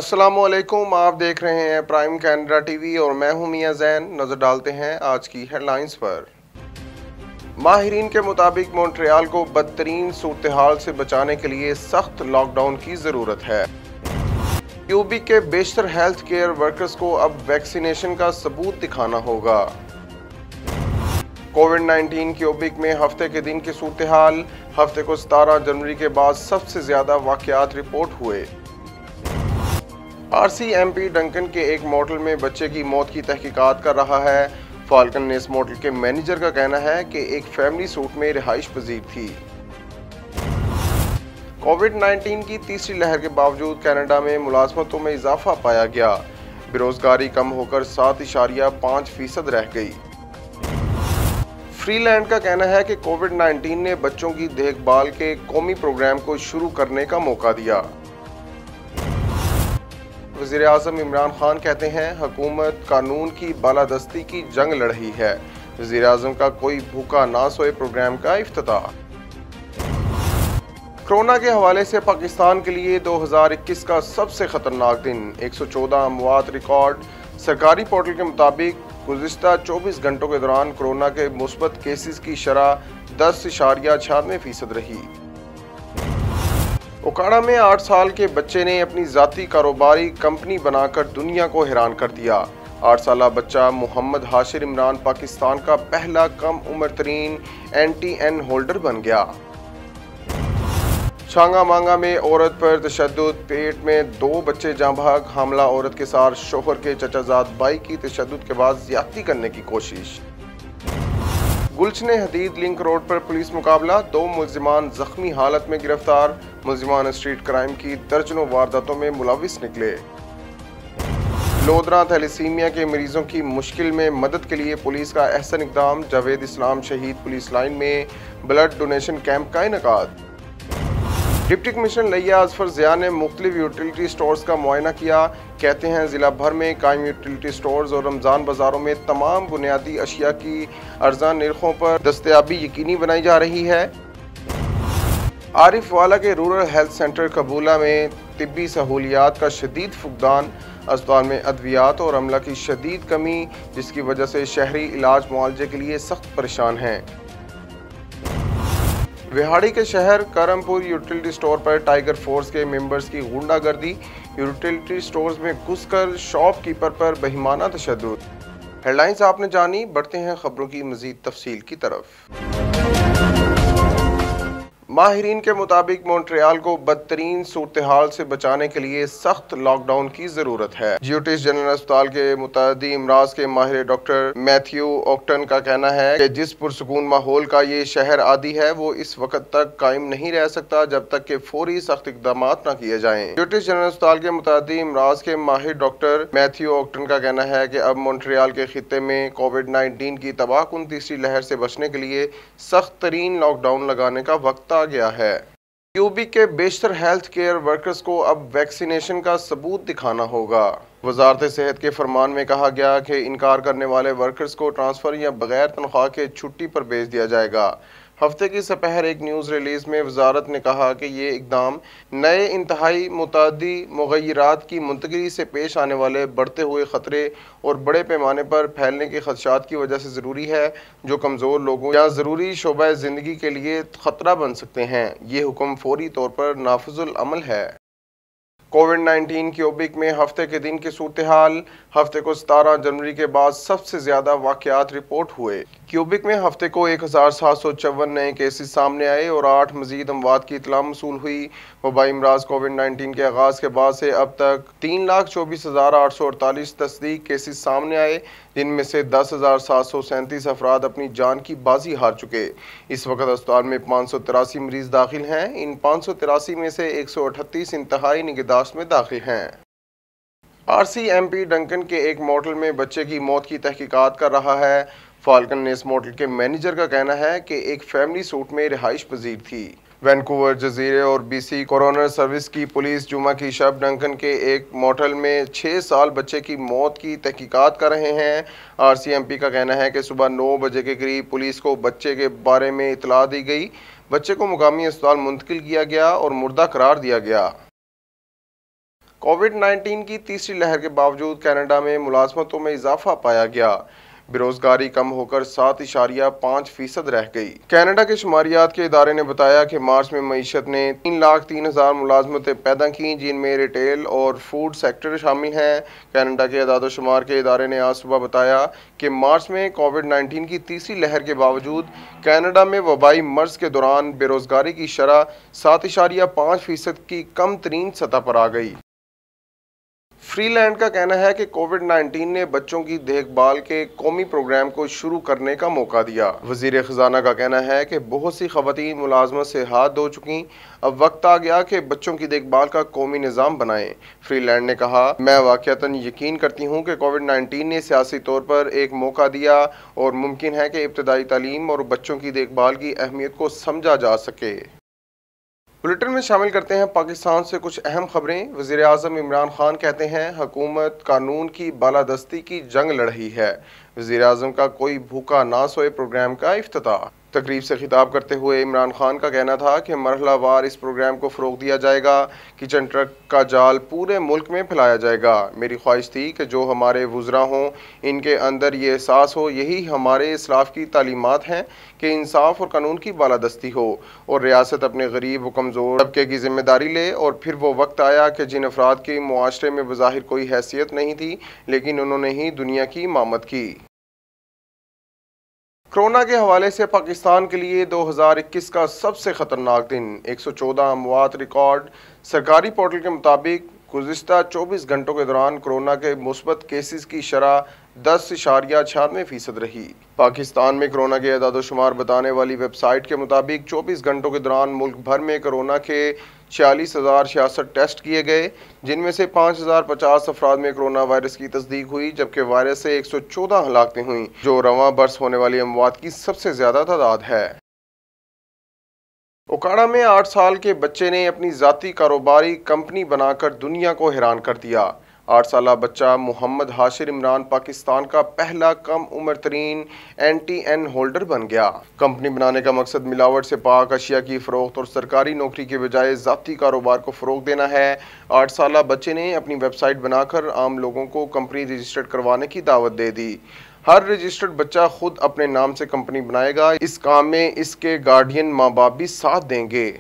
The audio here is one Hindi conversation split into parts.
अस्सलामुअलैकुम, आप देख रहे हैं प्राइम कैनेडा टीवी और मैं हूं मियां जैन। नजर डालते हैं आज की हेडलाइंस पर। माहिरीन के मुताबिक मॉन्ट्रियल को बदतरीन सूरत हाल से बचाने के लिए सख्त लॉकडाउन की ज़रूरत है। क्यूबेक के बेशतर हेल्थ केयर वर्कर्स को अब वैक्सीनेशन का सबूत दिखाना होगा। कोविड-19 क्यूबेक में हफ्ते के दिन की सूरत हाल। हफ्ते को 17 जनवरी के बाद सबसे ज्यादा वाकयात रिपोर्ट हुए। RCMP डंकन के एक मोटल में बच्चे की मौत की तहकीकात कर रहा है। फाल्कन ने इस मोटल के मैनेजर का कहना है कि एक फैमिली सूट में रिहाइश पजीर थी। कोविड-19 की तीसरी लहर के बावजूद कनाडा में मुलाजमतों में इजाफा पाया गया। बेरोजगारी कम होकर 7.5% रह गई। फ्रीलैंड का कहना है कि कोविड-19 ने बच्चों की देखभाल के कौमी प्रोग्राम को शुरू करने का मौका दिया। वज़ीर आज़म इमरान खान कहते हैं हुकूमत कानून की बालादस्ती की जंग लड़ रही है। वज़ीर आज़म का कोई भूखा ना सोए प्रोग्राम का इफ्तिताह। कोरोना के हवाले से पाकिस्तान के लिए 2021 का सबसे खतरनाक दिन, 114 अमवात रिकॉर्ड। सरकारी पोर्टल के मुताबिक गुज़िश्ता 24 घंटों के दौरान कोरोना के मुस्बत केसेस की शरह 10.96% रही। ओकाड़ा में 8 साल के बच्चे ने अपनी जाती कारोबारी कंपनी बनाकर दुनिया को हैरान कर दिया। 8 साला बच्चा मोहम्मद हाशिर इमरान पाकिस्तान का पहला कम उम्र तरीन NTN होल्डर बन गया। छांगा मांगा में औरत पर तशद्दुद, पेट में 2 बच्चे जाँ भाग। हामला औरत के साथ शोहर के चचाजाद भाई की तशद्दुद के बाद ज्यादती करने की कोशिश। गुलशने हदीद लिंक रोड पर पुलिस मुकाबला, 2 मुलजिमान जख्मी हालत में गिरफ्तार। मुलजिमान स्ट्रीट क्राइम की दर्जनों वारदातों में मुलविस निकले। लोधरा थैलेसीमिया के मरीजों की मुश्किल में मदद के लिए पुलिस का अहसन इक़दाम। जावेद इस्लाम शहीद पुलिस लाइन में ब्लड डोनेशन कैंप का इनेकाद। डिप्टी कमिश्नर लिया अजफर ज़िया ने मुख्तलिफ यूटिलिटी स्टोर्स का मुआयना किया। कहते हैं जिला भर में कायम यूटिलिटी स्टोर्स और रमज़ान बाज़ारों में तमाम बुनियादी अशिया की अर्ज़ान निर्खों पर दस्तयाबी यकीनी बनाई जा रही है। आरिफ वाला के रूरल हेल्थ सेंटर कबूला में तिब्बी सहूलियात का शदीद फुकदान। अस्पताल में अद्वियात और अमला की शदीद कमी, जिसकी वजह से शहरी इलाज मुआलजे के लिए सख्त परेशान हैं। विहाड़ी के शहर करमपुर यूटिलिटी स्टोर पर टाइगर फोर्स के मेंबर्स की गुंडागर्दी। यूटिलिटी स्टोर्स में घुसकर शॉपकीपर पर बेईमाना तशद्दुद। हेडलाइंस आपने जानी, बढ़ते हैं खबरों की मजीद तफसील की तरफ। माहिरीन के मुताबिक मॉन्ट्रियल को बदतरीन सूरत हाल से बचाने के लिए सख्त लॉकडाउन की जरूरत है। जियोटिस जनरल अस्पताल के मुतअद्दी अमराज के माहिर डॉक्टर मैथ्यू ऑक्टन का कहना है कि जिस पुरसुकून माहौल का ये शहर आदी है वो इस वक्त तक कायम नहीं रह सकता जब तक कि फौरी सख्त इकदाम न किए जाएं। जियोटिस जनरल अस्पताल के मुतअद्दी अमराज के माहिर डॉक्टर मैथ्यू ऑक्टन का कहना है कि अब मॉन्ट्रियल के खित्ते में कोविड-19 की तबाहकुन तीसरी लहर से बचने के लिए सख्त तरीन लॉकडाउन लगाने का वक्त आ गया है। क्यूबेक के बेशतर हेल्थ केयर वर्कर्स को अब वैक्सीनेशन का सबूत दिखाना होगा। वजारत सेहत के फरमान में कहा गया कि इनकार करने वाले वर्कर्स को ट्रांसफर या बगैर तनख्वाह के छुट्टी पर भेज दिया जाएगा। हफ्ते की सपहर एक न्यूज़ रिलीज में वजारत ने कहा कि ये इकदाम नए इंतहाई मुतअद्दी मुग़य्यरात की मुंतकिली से पेश आने वाले बढ़ते हुए ख़तरे और बड़े पैमाने पर फैलने के खदशात की वजह से ज़रूरी है, जो कमज़ोर लोगों या ज़रूरी शोबा ज़िंदगी के लिए ख़तरा बन सकते हैं। ये हुक्म फौरी तौर पर नाफिजुल अमल है। कोविड-19 क्यूबेक में हफ्ते के दिन की सूरत हाल। हफ्ते को 17 जनवरी के बाद सबसे ज्यादा वाकयात रिपोर्ट हुए। क्यूबेक में हफ्ते को 1754 नए केसेस सामने आए और 8 मजीद अमवात की इतला मसूल हुई। वबाई अमराज कोविड-19 के आगाज के बाद से अब तक 3,24,848 तस्दीक केसेस सामने आए, जिनमें से 10,737 अफराद अपनी जान की बाजी हार चुके। इस वक्त अस्पताल में 583 मरीज दाखिल हैं। इन 583 में से 138 इंतहाई निगहदाश्त में दाखिल हैं। RCMP डंकन के एक मोटल में बच्चे की मौत की तहकीकात कर रहा है। फाल्कन ने इस मोटल के मैनेजर का कहना है कि एक फैमिली सूट में रिहाइश पजीर थी। वैनकूवर जजीरे और BC कोरोनर सर्विस की पुलिस जुमा की शब डंकन के एक मोटल में 6 साल बच्चे की मौत की तहकीकात कर रहे हैं। RCMP का कहना है कि सुबह 9 बजे के करीब पुलिस को बच्चे के बारे में इतला दी गई। बच्चे को मुकामी अस्पताल मुंतकिल किया गया और मुर्दा करार दिया गया। कोविड-19 की तीसरी लहर के बावजूद कनाडा में मुलाजमतों में इजाफा पाया गया। बेरोजगारी कम होकर 7.5% रह गई। कनाडा के शुमारियात के इदारे ने बताया कि मार्च में मईशत ने 3,03,000 मुलाजमतें पैदा की, जिनमें रिटेल और फूड सेक्टर शामिल हैं। कनाडा के अदाद-ओ-शुमार के इदारे ने आज सुबह बताया कि मार्च में कोविड-19 की तीसरी लहर के बावजूद कनाडा में वबाई मर्ज के दौरान बेरोजगारी की शरह 7.5% की कम तरीन सतह पर आ गई। फ्रीलैंड का कहना है कि कोविड-19 ने बच्चों की देखभाल के कौमी प्रोग्राम को शुरू करने का मौका दिया। वजीर खजाना का कहना है कि बहुत सी खवातीन मुलाजमत से हाथ धो चुकी, अब वक्त आ गया कि बच्चों की देखभाल का कौमी निज़ाम बनाएं। फ्रीलैंड ने कहा, मैं वाक़अतन यकीन करती हूँ कि कोविड-19 ने सियासी तौर पर एक मौका दिया और मुमकिन है कि इब्तदाई तालीम और बच्चों की देखभाल की अहमियत को समझा जा सके। बुलेटिन में शामिल करते हैं पाकिस्तान से कुछ अहम खबरें। वज़ीर आज़म इमरान खान कहते हैं, हुकूमत कानून की बालादस्ती की जंग लड़ रही है। वज़ीर आज़म का कोई भूखा ना सोए प्रोग्राम का इफ्तिताह। तकरीब से खिताब करते हुए इमरान खान का कहना था कि मरहलावार इस प्रोग्राम को फ़रोग़ दिया जाएगा। किचन ट्रक का जाल पूरे मुल्क में फैलाया जाएगा। मेरी ख्वाहिश थी कि जो हमारे वुज़रा हों, इनके अंदर ये एहसास हो, यही हमारे इस्लाफ की तालीमात हैं कि इंसाफ और कानून की बालादस्ती हो और रियासत अपने गरीब व कमज़ोर तबके की जिम्मेदारी ले। और फिर वो वक्त आया कि जिन अफराद की मुआशरे में बज़ाहिर कोई हैसियत नहीं थी, लेकिन उन्होंने ही दुनिया की इमामत की। कोरोना के हवाले से पाकिस्तान के लिए 2021 का सबसे ख़तरनाक दिन, 114 अमवात रिकॉर्ड। सरकारी पोर्टल के मुताबिक गुज़िश्ता 24 घंटों के दौरान कोरोना के मुस्बत केसेस की शरह 10.96% रही। पाकिस्तान में कोरोना के अदाद-ओ-शुमार बताने वाली वेबसाइट के मुताबिक 24 घंटों के दौरान मुल्क भर में कोरोना के 46,066 टेस्ट किए गए, जिनमें से 5,050 अफराद में कोरोना वायरस की तस्दीक हुई, जबकि वायरस से 114 हलाकतें हुई, जो रवां बरस होने वाली अमवात की सबसे ज़्यादा तादाद है। ओकाड़ा में 8 साल के बच्चे ने अपनी ज़ाती कारोबारी कंपनी बनाकर दुनिया को हैरान कर दिया। 8 साला बच्चा मोहम्मद हाशिर इमरान पाकिस्तान का पहला कम उम्र तरीन NTN होल्डर बन गया। कंपनी बनाने का मकसद मिलावट से पाक अशिया की फ़रोख्त और सरकारी नौकरी के बजाय ज़ाती कारोबार को फ़रोग़ देना है। 8 साला बच्चे ने अपनी वेबसाइट बनाकर आम लोगों को कंपनी रजिस्टर्ड करवाने की दावत दे दी। हर रजिस्टर्ड बच्चा खुद अपने नाम से कंपनी बनाएगा। इस काम में इसके गार्डियन माँ बाप भी साथ देंगे।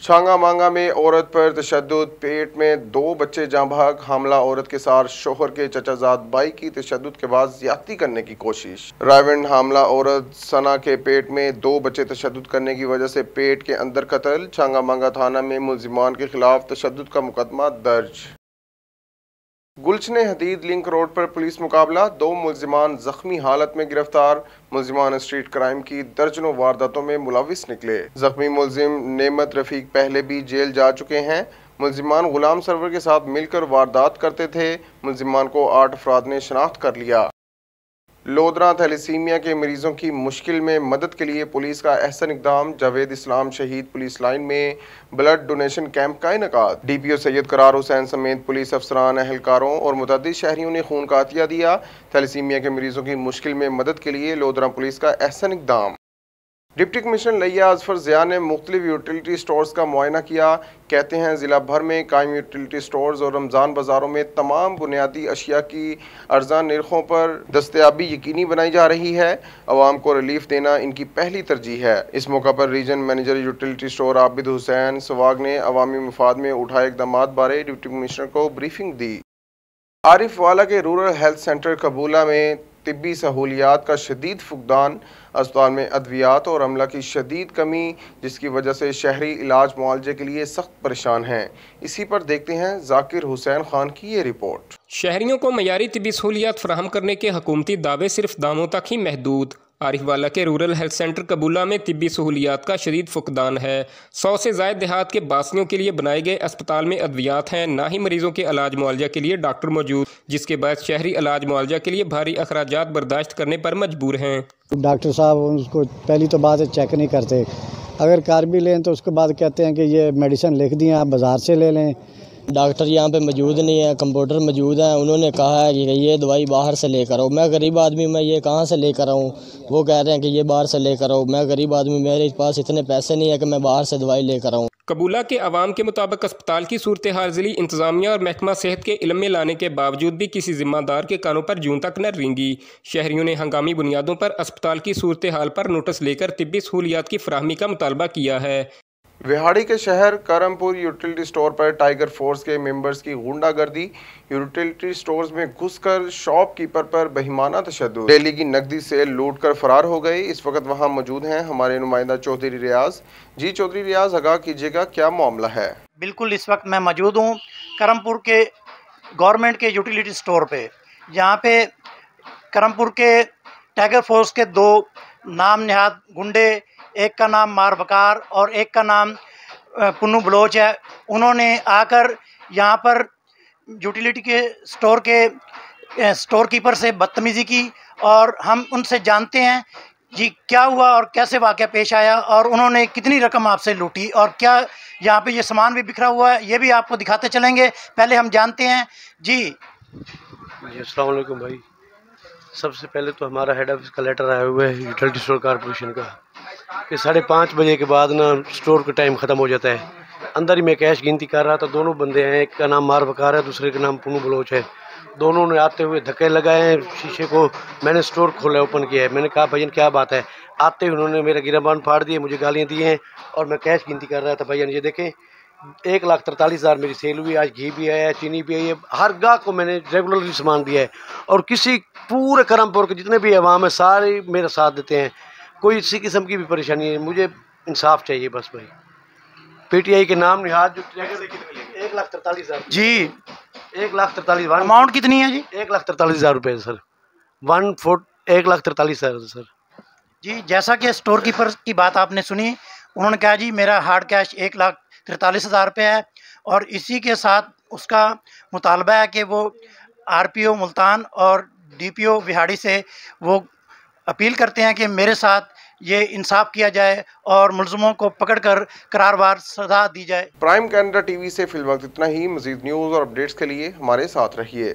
छांगा मांगा में औरत पर तशद्दुद, पेट में 2 बच्चे जाँ बहक। हामला औरत के साथ शोहर के चचाजाद भाई की तशद्दुद के बाद ज्यादती करने की कोशिश। रायविंड हामला औरत सना के पेट में 2 बच्चे तशद्दुद करने की वजह से पेट के अंदर कत्ल। छांगा मांगा थाना में मुल्जिमान के खिलाफ तशद्दुद का मुकदमा दर्ज। गुलशन हदीद लिंक रोड पर पुलिस मुकाबला, 2 मुल्जिमान जख्मी हालत में गिरफ्तार। मुल्जिमान स्ट्रीट क्राइम की दर्जनों वारदातों में मुलविस निकले। जख्मी मुल्जिम नेमत रफीक पहले भी जेल जा चुके हैं। मुल्जिमान गुलाम सरवर के साथ मिलकर वारदात करते थे। मुल्जिमान को 8 अफराद ने शनाख्त कर लिया। लोधरा थैलेसीमिया के मरीजों की मुश्किल में मदद के लिए पुलिस का अहसन इक़दाम। जावेद इस्लाम शहीद पुलिस लाइन में ब्लड डोनेशन कैंप का इनेकाद। DPO सैयद करार हुसैन समेत पुलिस अफसरान, अहलकारों और मुतअद्दिद शहरियों ने खून का अतिया दिया। थैलेसीमिया के मरीजों की मुश्किल में मदद के लिए लोधरा पुलिस का अहसन इक़दाम। डिप्टी कमिश्नर लिया अजफर ज़िया ने मुख्तलिफ यूटिलिटी स्टोर्स का मुआयना किया। कहते हैं, ज़िला भर में कायम यूटिलिटी स्टोर्स और रमज़ान बाज़ारों में तमाम बुनियादी अशिया की अर्ज़ा निर्खों पर दस्तयाबी यकीनी बनाई जा रही है। अवाम को रिलीफ देना इनकी पहली तरजीह है। इस मौका पर region manager utility store Abid Hussain सवाग ने अवामी मफाद में उठाए इक़दामात बारे डिप्टी कमिश्नर को ब्रीफिंग दी। आरिफ वाला के रूरल हेल्थ सेंटर कबूला में तिब्बी सहूलियात का शदीद फुकदान। अस्पताल में अद्वियात और अमला की शदीद कमी, जिसकी वजह से शहरी इलाज मुआवजे के लिए सख्त परेशान हैं। इसी पर देखते हैं जाकिर हुसैन खान की ये रिपोर्ट। शहरियों को मयारी तिब्बी सहूलियात फराहम करने के हुकूमती दावे सिर्फ दावों तक ही महदूद। आरिफ वाला के रूरल हेल्थ सेंटर कबूला में तिब्बी सहूलियात का शदीद फुकदान है। 100 से ज़ायद देहात के बासियों के लिए बनाए गए अस्पताल में अद्वियात हैं, ना ही मरीजों के इलाज मुआवजा के लिए डॉक्टर मौजूद, जिसके बाद शहरी इलाज मुआवजा के लिए भारी अखराजात बर्दाश्त करने पर मजबूर हैं। डॉक्टर साहब उसको पहली तो बात है चेक नहीं करते, अगर कर भी लें तो उसके बाद कहते हैं कि ये मेडिसिन लिख दी आप बाज़ार से ले लें। डॉक्टर यहाँ पे मौजूद नहीं है, कंप्यूटर मौजूद है, उन्होंने कहा है कि ये दवाई बाहर से लेकर आओ। मैं गरीब आदमी, मैं ये कहाँ से लेकर आऊँ? वो कह रहे हैं कि ये बाहर से लेकर आओ। मैं गरीब आदमी, मेरे पास इतने पैसे नहीं है कि मैं बाहर से दवाई लेकर आऊँ। कबूला के अवाम के मुताबिक अस्पताल की सूरत हाल ज़िली इंतज़ामिया और महकमा सेहत के इल्म में लाने के बावजूद भी किसी ज़िम्मेदार के कानों पर जूं तक न रेंगी। शहरियों ने हंगामी बुनियादों पर अस्पताल की सूरत हाल पर नोटिस लेकर तिब्बी सहूलियात की फराहमी का मुतालबा किया है। विहाड़ी के शहर करमपुर यूटिलिटी स्टोर पर टाइगर फोर्स के मेंबर्स की गुंडागर्दी, यूटिलिटी स्टोर्स में घुसकर शॉपकीपर पर बेईमाना तशद्दुद, डेली की नकदी से लूट कर फरार हो गए। इस वक्त वहां मौजूद हैं हमारे नुमाइंदा चौधरी रियाज। जी चौधरी रियाज, आगाह कीजिएगा, क्या मामला है? बिल्कुल, इस वक्त मैं मौजूद हूँ करमपुर के गवर्नमेंट के यूटिलिटी स्टोर पे, जहाँ पे करमपुर के टाइगर फोर्स के दो नाम नहाद गुंडे, एक का नाम मार बकार और एक का नाम पुन्नू बलोच है। उन्होंने आकर यहाँ पर यूटिलिटी के स्टोर कीपर से बदतमीज़ी की और हम उनसे जानते हैं जी क्या हुआ और कैसे वाक़या पेश आया और उन्होंने कितनी रकम आपसे लूटी और क्या यहाँ पे ये सामान भी बिखरा हुआ है, ये भी आपको दिखाते चलेंगे। पहले हम जानते हैं जी। अस्सलाम वालेकुम भाई। सबसे पहले तो हमारा हेड ऑफिस का लेटर आया हुआ है यूटिलिटी स्टोर कॉरपोरेशन का कि 5:30 बजे के बाद ना स्टोर का टाइम ख़त्म हो जाता है। अंदर ही मैं कैश गिनती कर रहा था, दोनों बंदे हैं, एक का नाम मार बकार है, दूसरे का नाम पुन्नू बलोच है। दोनों ने आते हुए धक्के लगाए हैं शीशे को। मैंने स्टोर खोला, ओपन किया है। मैंने कहा भाईजान क्या बात है? आते हुए उन्होंने मेरा गिराबान फाड़ दिए, मुझे गालियाँ दी हैं और मैं कैश गिनती कर रहा था। भाईजान ये देखें 1,43,000 मेरी सेल हुई। आज घी भी आया है, चीनी भी आई है, हर गाहक को मैंने रेगुलरली सामान दिया है और किसी पूरे करमपुर के जितने भी अवाम है सारे मेरा साथ देते हैं। कोई इसी किस्म की भी परेशानी है, मुझे इंसाफ चाहिए बस भाई। पीटीआई के नाम निहाद जो 1,43,000 जी, 1,43,000। अमाउंट कितनी है जी? 1,43,000 रुपये सर। 1,43,000 सर जी। जैसा कि स्टोर कीपर की बात आपने सुनी, उन्होंने कहा जी मेरा हार्ड कैश 1,43,000 रुपये है और इसी के साथ उसका मुतालबा है कि वो आरपीओ मुल्तान और डीपीओ विहाड़ी से वो अपील करते हैं कि मेरे साथ ये इंसाफ किया जाए और मुलज़िमों को पकड़कर करारवार सज़ा दी जाए। प्राइम कैनेडा टीवी से फिल वक्त इतना ही। मज़ीद न्यूज़ और अपडेट्स के लिए हमारे साथ रहिए।